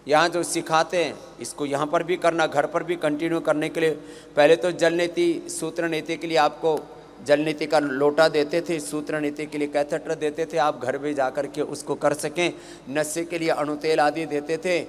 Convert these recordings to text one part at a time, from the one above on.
यहाँ जो सिखाते हैं इसको यहाँ पर भी करना, घर पर भी कंटिन्यू करने के लिए। पहले तो जल नीति सूत्र नीति के लिए आपको जल नीति का लोटा देते थे, सूत्र नीति के लिए कैथेटर देते थे, आप घर में जा कर के उसको कर सकें। नशे के लिए अणुतेल आदि देते थे।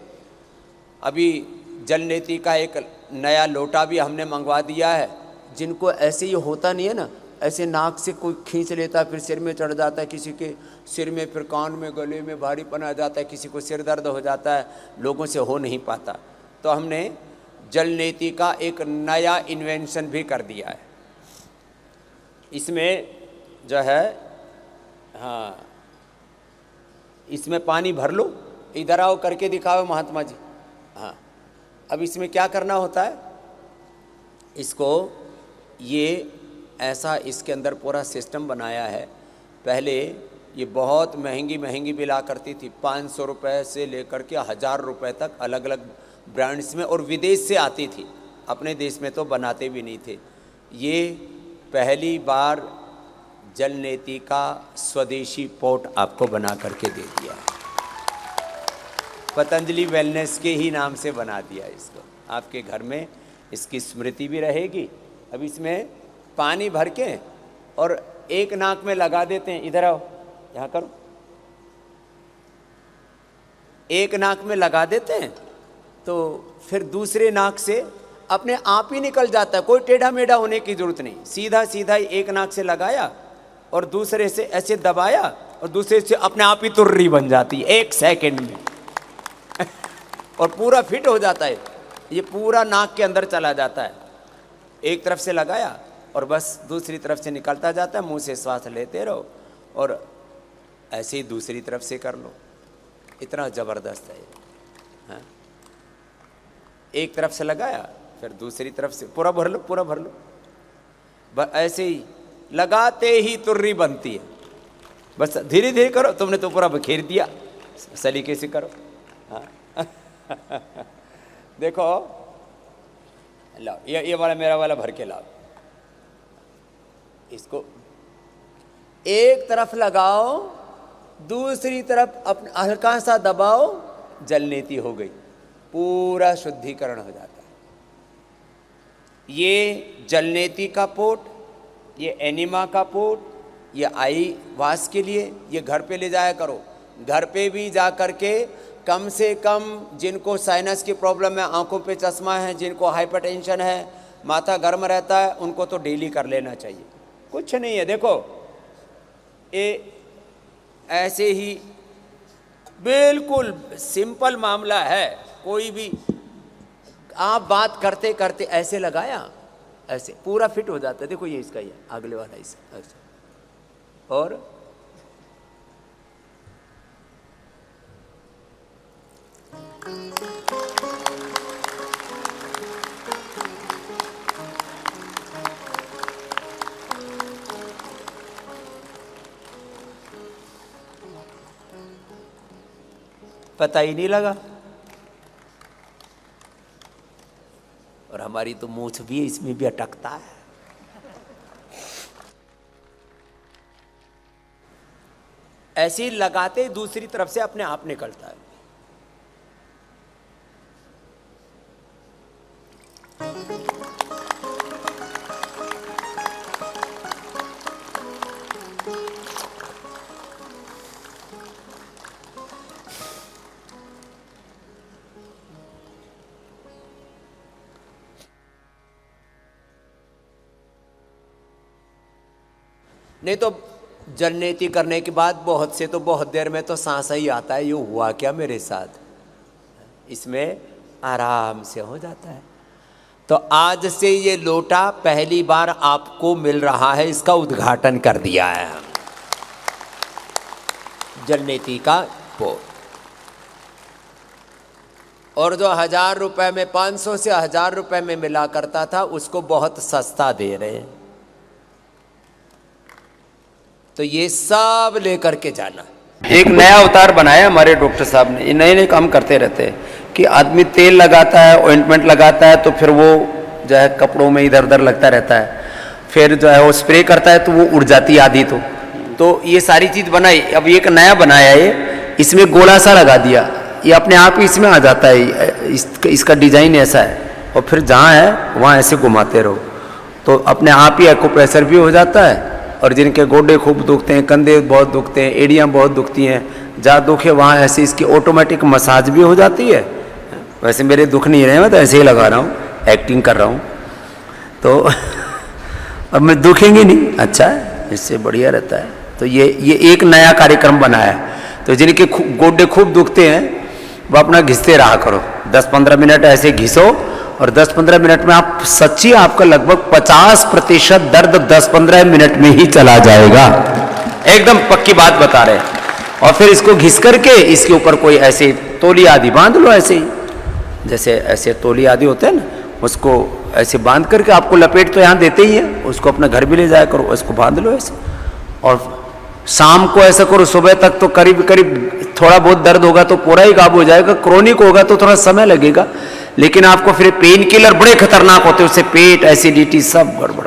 अभी जल नीति का एक नया लोटा भी हमने मंगवा दिया है। जिनको ऐसे ही होता नहीं है ना, ऐसे नाक से कोई खींच लेता है फिर सिर में चढ़ जाता है, किसी के सिर में, फिर कान में, गले में भारीपन आ जाता है, किसी को सिर दर्द हो जाता है, लोगों से हो नहीं पाता। तो हमने जल नीति का एक नया इन्वेंशन भी कर दिया है। इसमें जो है, हाँ, इसमें पानी भर लो, इधर आओ करके दिखाओ महात्मा जी। हाँ, अब इसमें क्या करना होता है, इसको ये ऐसा इसके अंदर पूरा सिस्टम बनाया है। पहले ये बहुत महंगी बिला करती थी, 500 रुपये से लेकर के 1000 रुपये तक अलग अलग ब्रांड्स में, और विदेश से आती थी, अपने देश में तो बनाते भी नहीं थे। ये पहली बार जल नीति का स्वदेशी पोर्ट आपको बना करके दे दिया है। पतंजलि वेलनेस के ही नाम से बना दिया इसको। आपके घर में इसकी स्मृति भी रहेगी। अब इसमें पानी भर के और एक नाक में लगा देते हैं, इधर आओ, यहाँ करो, एक नाक में लगा देते हैं तो फिर दूसरे नाक से अपने आप ही निकल जाता है। कोई टेढ़ा मेढ़ा होने की जरूरत नहीं, सीधा सीधा एक नाक से लगाया और दूसरे से ऐसे दबाया और दूसरे से अपने आप ही तुर्री बन जाती है 1 सेकंड में और पूरा फिट हो जाता है। ये पूरा नाक के अंदर चला जाता है। एक तरफ से लगाया और बस दूसरी तरफ से निकलता जाता है, मुंह से श्वास लेते रहो और ऐसे ही दूसरी तरफ से कर लो। इतना ज़बरदस्त है ये। हाँ, एक तरफ से लगाया फिर दूसरी तरफ से पूरा भर लो, पूरा भर लो। ऐसे ही लगाते ही तुर्री बनती है। बस धीरे धीरे करो, तुमने तो पूरा बखेर दिया, सलीके से करो। हाँ देखो, लाओ ये वाला, मेरा वाला भर के लाओ। इसको एक तरफ लगाओ, दूसरी तरफ अपना हल्का सा दबाओ, जल नीति हो गई, पूरा शुद्धिकरण हो जाता है। ये जल नीति का पोट, ये एनिमा का पोट, ये आई वास के लिए, ये घर पे ले जाया करो। घर पे भी जा कर के कम से कम जिनको साइनस की प्रॉब्लम है, आंखों पे चश्मा है, जिनको हाइपरटेंशन है, माथा गर्म रहता है, उनको तो डेली कर लेना चाहिए। कुछ नहीं है, देखो ये ऐसे ही बिल्कुल सिंपल मामला है। कोई भी आप बात करते करते ऐसे लगाया, ऐसे पूरा फिट हो जाता है। देखो ये इसका ही है, अगले वाला ऐसे, और पता ही नहीं लगा। और हमारी तो मूछ भी इसमें भी अटकता है। ऐसे ही लगाते दूसरी तरफ से अपने आप निकलता है। नहीं तो जल नीति करने के बाद बहुत से तो बहुत देर में तो सांस ही आता है, ये हुआ क्या मेरे साथ, इसमें आराम से हो जाता है। तो आज से ये लोटा पहली बार आपको मिल रहा है, इसका उद्घाटन कर दिया है जल नीति का पोट। और जो 1000 रुपए में, 500 से 1000 रुपए में मिला करता था, उसको बहुत सस्ता दे रहे हैं। तो ये सब लेकर के जाना। एक नया अवतार बनाया हमारे डॉक्टर साहब ने। ये नए नए काम करते रहते हैं कि आदमी तेल लगाता है, ऑइंटमेंट लगाता है, तो फिर वो जो है कपड़ों में इधर उधर लगता रहता है। फिर जो है वो स्प्रे करता है तो वो उड़ जाती है आधी। तो ये सारी चीज़ बनाई। अब एक नया बनाया है, इसमें गोला सा लगा दिया, ये अपने आप ही इसमें आ जाता है, इसका डिजाइन ऐसा है। और फिर जहाँ है वहाँ ऐसे घुमाते रहो तो अपने आप ही एक्यूप्रेशर भी हो जाता है। और जिनके गोडे खूब दुखते हैं, कंधे बहुत दुखते हैं, एड़ियाँ बहुत दुखती हैं, जहाँ दुखे वहाँ ऐसे इसकी ऑटोमेटिक मसाज भी हो जाती है। वैसे मेरे दुख नहीं रहे, मैं तो ऐसे ही लगा रहा हूँ, एक्टिंग कर रहा हूँ। तो अब मैं दुखेंगे नहीं, अच्छा है, इससे बढ़िया रहता है। तो ये एक नया कार्यक्रम बनाया है। तो जिनके गोडे खूब दुखते हैं वो अपना घिसते रहा करो, 10-15 मिनट ऐसे घिसो और 10-15 मिनट में आप सच्ची आपका लगभग 50% दर्द 10-15 मिनट में ही चला जाएगा। एकदम पक्की बात बता रहे हैं। और फिर इसको घिस करके इसके ऊपर कोई ऐसे तौली आदि बांध लो, ऐसे ही जैसे ऐसे तौली आदि होते हैं ना, उसको ऐसे बांध करके, आपको लपेट तो यहाँ देते ही है, उसको अपने घर भी ले जाया करो, इसको बांध लो ऐसे। और शाम को ऐसा करो, सुबह तक तो करीब करीब थोड़ा बहुत दर्द होगा तो पूरा ही काबू हो जाएगा, क्रोनिक होगा तो थोड़ा समय लगेगा, लेकिन आपको फिर पेन किलर बड़े खतरनाक होते हैं, उससे पेट एसिडिटी सब गड़बड़